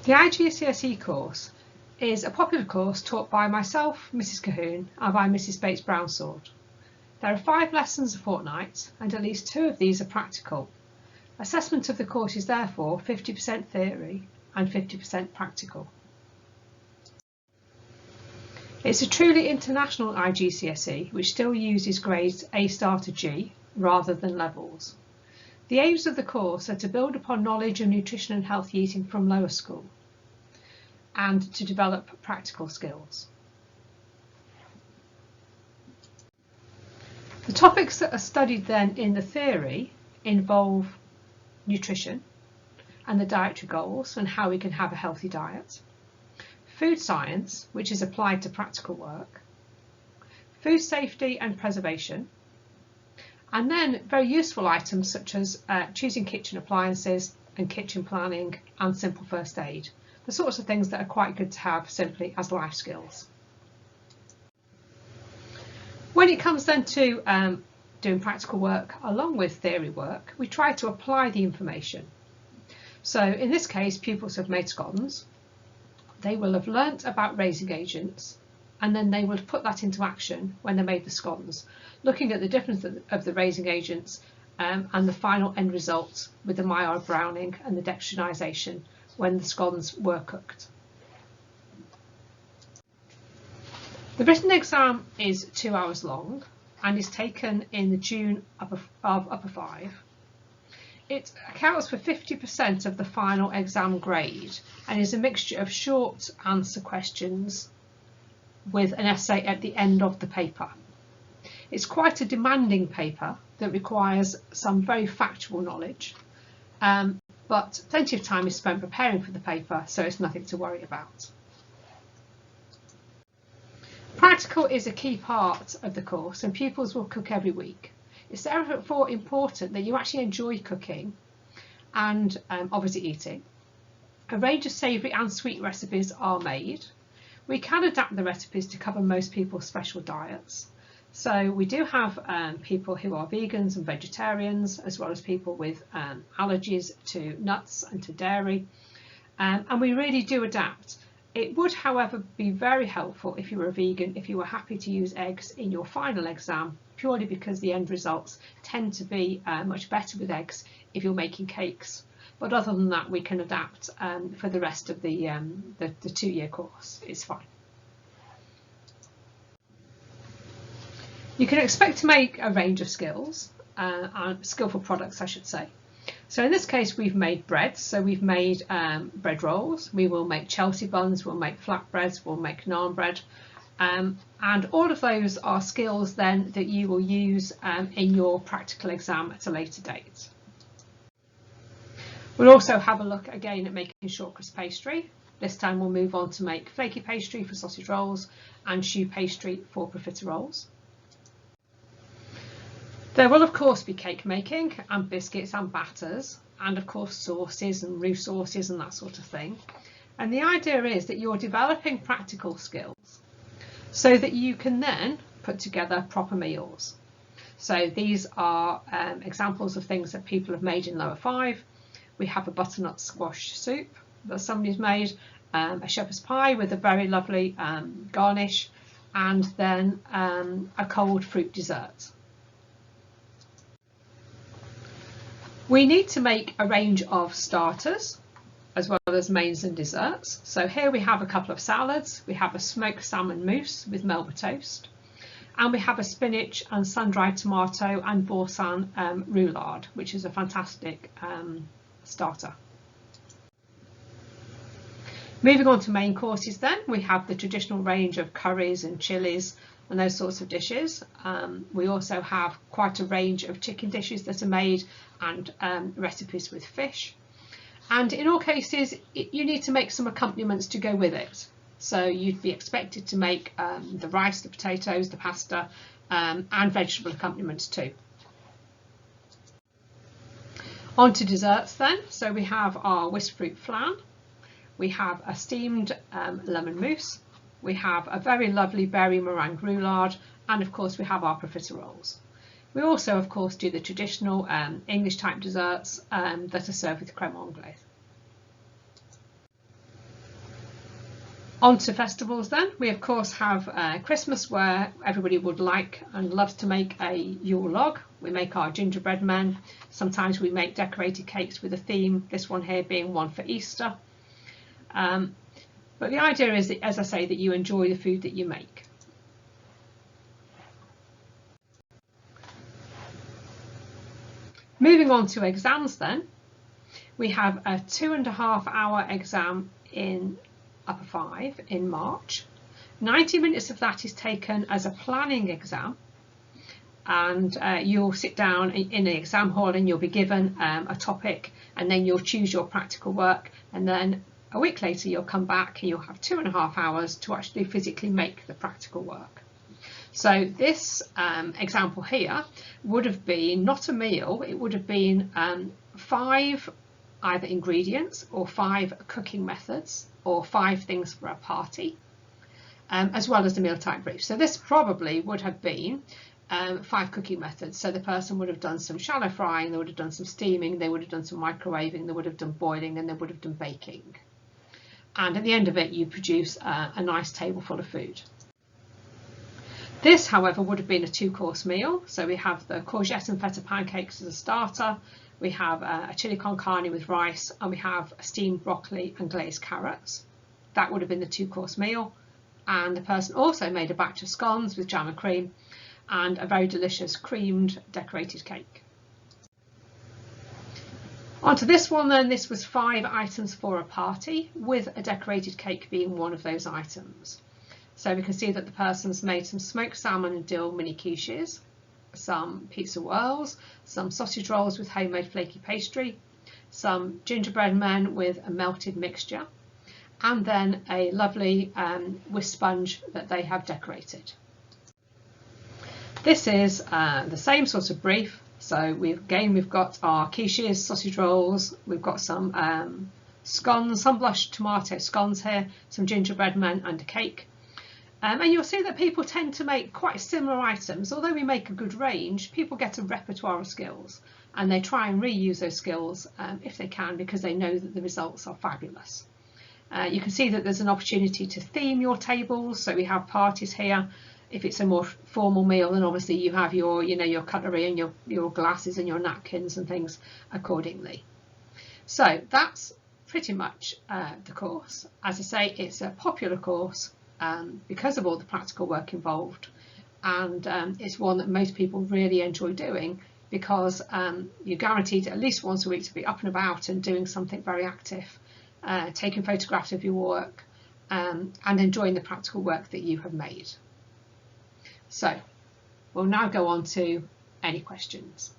The IGCSE course is a popular course taught by myself, Mrs Cahoon, and by Mrs Bates-Brownsword. There are 5 lessons a fortnight, and at least 2 of these are practical. Assessment of the course is therefore 50% theory and 50% practical. It's a truly international IGCSE which still uses grades A star to G rather than levels. The aims of the course are to build upon knowledge of nutrition and healthy eating from lower school and to develop practical skills. The topics that are studied then in the theory involve nutrition and the dietary goals and how we can have a healthy diet, food science, which is applied to practical work, food safety and preservation, and then very useful items such as choosing kitchen appliances and kitchen planning and simple first aid, the sorts of things that are quite good to have simply as life skills. When it comes then to doing practical work along with theory work, we try to apply the information. So in this case, pupils have made scones. They will have learnt about raising agents, and then they will put that into action when they made the scones, looking at the difference of the raising agents and the final end result with the Maillard browning and the dextrinisation when the scones were cooked. The written exam is 2 hours long and is taken in the June of Upper 5. It accounts for 50% of the final exam grade and is a mixture of short answer questions with an essay at the end of the paper. It's quite a demanding paper that requires some very factual knowledge, but plenty of time is spent preparing for the paper, so it's nothing to worry about. Practical is a key part of the course and pupils will cook every week. It's therefore important that you actually enjoy cooking and obviously eating. A range of savoury and sweet recipes are made. We can adapt the recipes to cover most people's special diets. So we do have people who are vegans and vegetarians, as well as people with allergies to nuts and to dairy, and we really do adapt. It would, however, be very helpful if you were a vegan, if you were happy to use eggs in your final exam, purely because the end results tend to be much better with eggs if you're making cakes. But other than that, we can adapt for the rest of the 2-year course. It's fine. You can expect to make a range of skills, skillful products I should say. So in this case we've made bread, so we've made bread rolls, we will make Chelsea buns, we'll make flatbreads, we'll make naan bread, and all of those are skills then that you will use in your practical exam at a later date. We'll also have a look again at making short crust pastry. This time we'll move on to make flaky pastry for sausage rolls and choux pastry for profiteroles. There will of course be cake making and biscuits and batters and of course sauces and roux sauces and that sort of thing. And the idea is that you're developing practical skills so that you can then put together proper meals. So these are examples of things that people have made in lower 5. We have a butternut squash soup that somebody's made, a shepherd's pie with a very lovely garnish, and then a cold fruit dessert. We need to make a range of starters as well as mains and desserts. So here we have a couple of salads. We have a smoked salmon mousse with Melba toast, and we have a spinach and sun-dried tomato and boursin roulade, which is a fantastic starter. Moving on to main courses then, we have the traditional range of curries and chilies and those sorts of dishes. We also have quite a range of chicken dishes that are made and recipes with fish. And in all cases, you need to make some accompaniments to go with it. So you'd be expected to make the rice, the potatoes, the pasta, and vegetable accompaniments too. On to desserts then. So we have our whisk fruit flan. We have a steamed lemon mousse. We have a very lovely berry meringue roulade, and of course we have our profiteroles. We also of course do the traditional English type desserts that are served with crème anglaise. On to festivals then. We of course have Christmas, where everybody would like and loves to make a Yule log. We make our gingerbread men. Sometimes we make decorated cakes with a theme, this one here being one for Easter. But the idea is that, as I say, that you enjoy the food that you make. Moving on to exams then. We have a 2.5-hour exam in Upper 5 in March. 90 minutes of that is taken as a planning exam, and you'll sit down in the exam hall and you'll be given a topic, and then you'll choose your practical work, and then a week later you'll come back and you'll have 2.5 hours to actually physically make the practical work. So this example here would have been not a meal, it would have been 5 either ingredients or 5 cooking methods or 5 things for a party, as well as the meal type brief. So this probably would have been 5 cooking methods. So the person would have done some shallow frying, they would have done some steaming, they would have done some microwaving, they would have done boiling, and they would have done baking. And at the end of it, you produce a nice table full of food. This, however, would have been a 2-course meal. So we have the courgette and feta pancakes as a starter, we have a chili con carne with rice, and we have steamed broccoli and glazed carrots. That would have been the 2-course meal. And the person also made a batch of scones with jam and cream and a very delicious creamed decorated cake. Onto this one then, this was 5 items for a party, with a decorated cake being one of those items. So we can see that the person's made some smoked salmon and dill mini quiches, some pizza whirls, some sausage rolls with homemade flaky pastry, some gingerbread men with a melted mixture, and then a lovely whisk sponge that they have decorated. This is the same sort of brief. So we've got our quiches, sausage rolls, we've got some scones, some blushed tomato scones here, some gingerbread men and a cake. And you'll see that people tend to make quite similar items. Although we make a good range, people get a repertoire of skills and they try and reuse those skills if they can, because they know that the results are fabulous. You can see that there's an opportunity to theme your tables. So we have parties here. If it's a more formal meal, then obviously you have your, your cutlery and your glasses and your napkins and things accordingly. So that's pretty much the course. As I say, it's a popular course because of all the practical work involved, and it's one that most people really enjoy doing, because you're guaranteed at least once a week to be up and about and doing something very active, taking photographs of your work and enjoying the practical work that you have made. So we'll now go on to any questions.